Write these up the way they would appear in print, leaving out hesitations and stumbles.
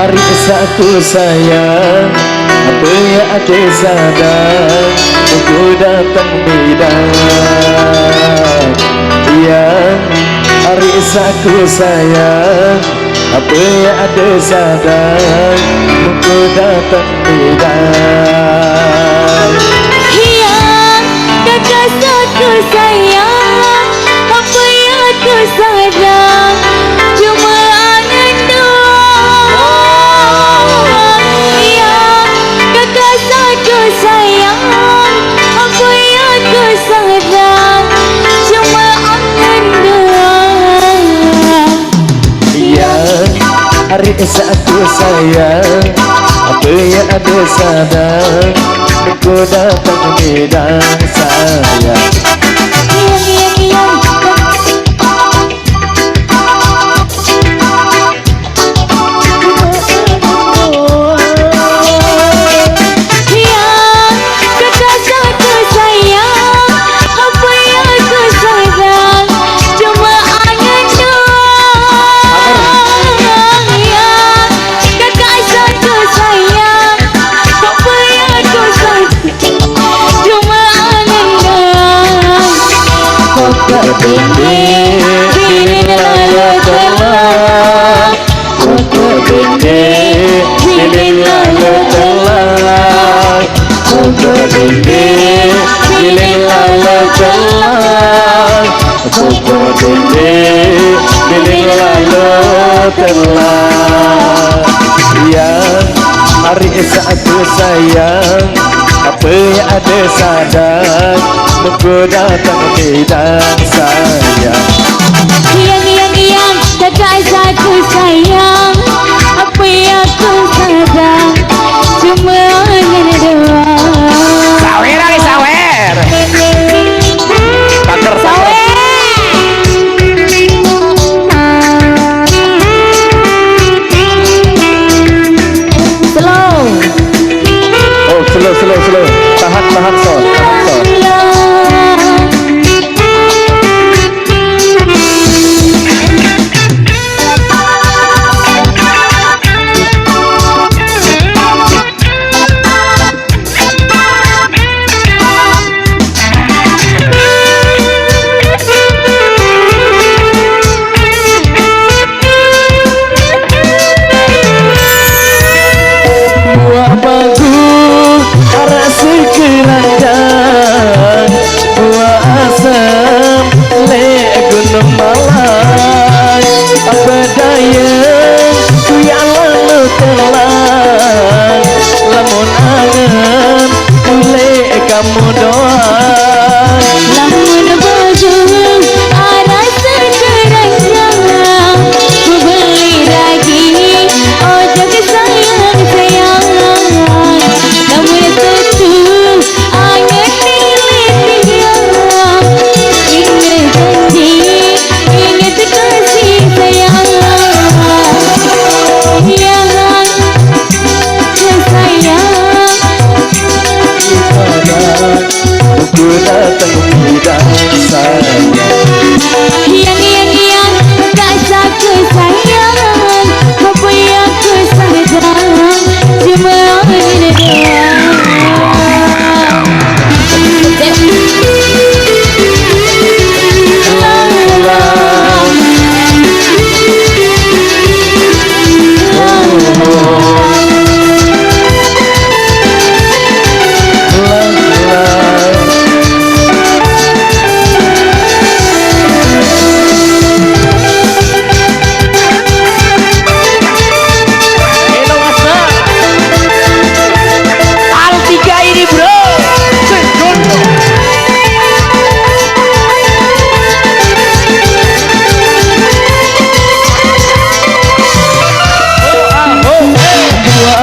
hari satu sayang, apa yang ada sadar aku datang bidang. Yang hari satu sayang, apa yang ada sadar aku datang bidang. Yang kakak satu sayang, apa yang aku sadar cuma angin doang. Yang kakak satu sayang, apa yang aku sadar cuma angin doang. Yang hari satu sayang, apa yang ada sadar aku datang bidang sayang. Yang kakak satu sayang, apa yang aku sadar cuma angin doang. Yang kakak satu sayang, apa yang aku sadar cuma angin doang. Kokak bindi bini lalu telah, kokak bindi bini lalu telah, kokak bindi bini lalu telah, Kokak bindi bini lalu telah. Yang hari satu sayang, apa yang ada sadar aku datang bidang sayang. Yang kakak satu sayang, apa yang aku sadar cuma angin doang. Sawer lagi sawer. Paker Sawer. Slow. Oh slow. Tahan so. Buah bagus arah sekeranjang, buah asam le gunung Malai. Apa daya ku yang lalu telah, lamun angan kule kamu doang. Lamun bagus arah sekeranjang, ku beli daging ojek sayang. Namun tentu angin milik dia, ingat janji, ingat kasih sayang. Yang sayang, Aku datang bidang sayang. yang tak satu sayang, apa yang ku sadar cuma angin doang.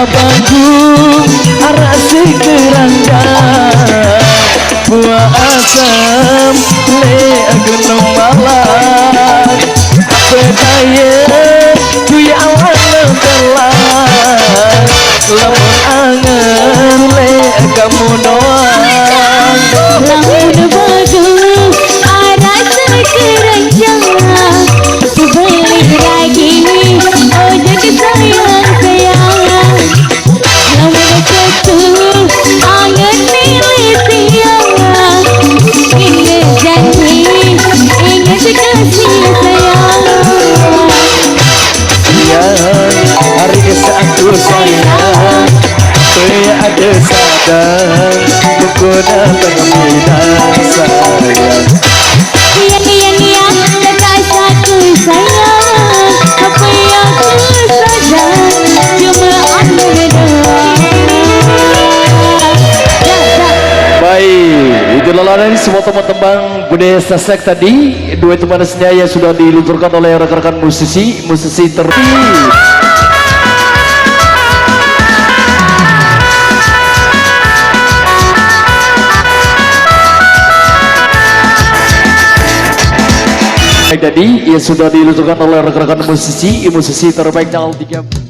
Bagus arah sekeranjang, buah asam le gunung Malai. Bedaya ku yang lalu telah, lamun angan le kamu doang. Lamun bagus arah sekeranjang, ku beli daging ojek sayang. sayang Saya ada sadar menggunakan minat sayang Iya rasa ku sayang apa yang ku sadar cuma anda doang. Baik, itulah lain semua teman-teman budaya Sasak tadi. Dua teman senja yang sudah dilunturkan oleh rekan-rekan musisi terpilih. Tadi yang sudah dilunturkan oleh rekan-rekan musisi terbaik tahun 3